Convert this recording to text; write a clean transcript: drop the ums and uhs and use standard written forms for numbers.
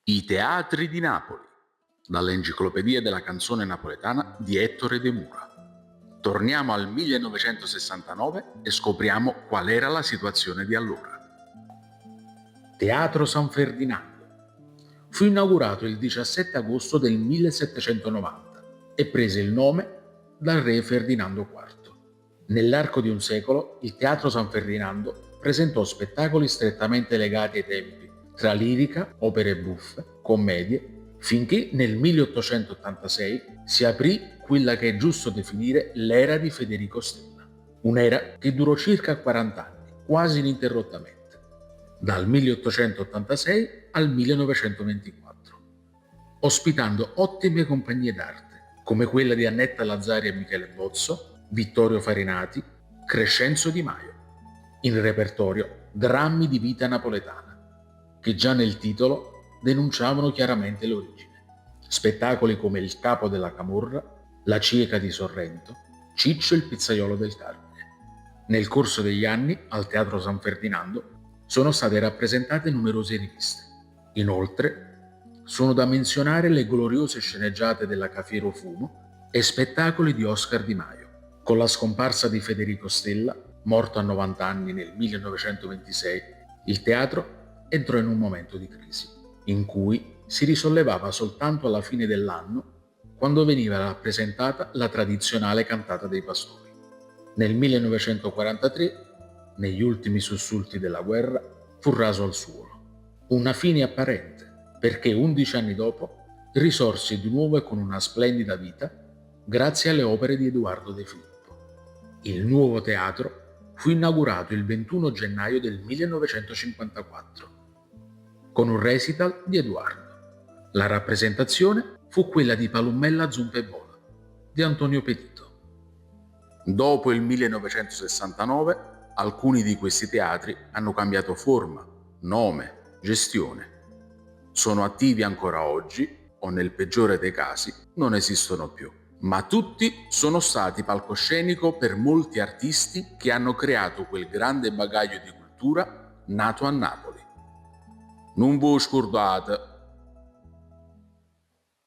I teatri di Napoli, dall'Enciclopedia della canzone napoletana di Ettore De Mura. Torniamo al 1969 e scopriamo qual era la situazione di allora. Teatro San Ferdinando. Fu inaugurato il 17 agosto del 1790 e prese il nome dal re Ferdinando IV. Nell'arco di un secolo, il Teatro San Ferdinando presentò spettacoli strettamente legati ai tempi, tra lirica, opere buffe, commedie, finché nel 1886 si aprì quella che è giusto definire l'era di Federico Stella, un'era che durò circa 40 anni, quasi ininterrottamente, dal 1886 al 1924, ospitando ottime compagnie d'arte, come quella di Annetta Lazzari e Michele Bozzo, Vittorio Farinati, Crescenzo Di Maio. In repertorio drammi di vita napoletana, che già nel titolo denunciavano chiaramente l'origine. Spettacoli come Il capo della camorra, La cieca di Sorrento, Ciccio il pizzaiolo del Carmine. Nel corso degli anni, al Teatro San Ferdinando, sono state rappresentate numerose riviste. Inoltre, sono da menzionare le gloriose sceneggiate della Cafiero Fumo e spettacoli di Oscar Di Maio. Con la scomparsa di Federico Stella, morto a 90 anni nel 1926, il teatro entrò in un momento di crisi, in cui si risollevava soltanto alla fine dell'anno, quando veniva rappresentata la tradizionale cantata dei pastori. Nel 1943, negli ultimi sussulti della guerra, fu raso al suolo. Una fine apparente, perché 11 anni dopo risorse di nuovo e con una splendida vita grazie alle opere di Edoardo De Filippo. Il nuovo teatro fu inaugurato il 21 gennaio del 1954 con un recital di Edoardo. La rappresentazione fu quella di Palummella Zumpa e Bola di Antonio Petito. Dopo il 1969 alcuni di questi teatri hanno cambiato forma, nome, gestione. Sono attivi ancora oggi o nel peggiore dei casi non esistono più. Ma tutti sono stati palcoscenico per molti artisti che hanno creato quel grande bagaglio di cultura nato a Napoli. Non vi scordate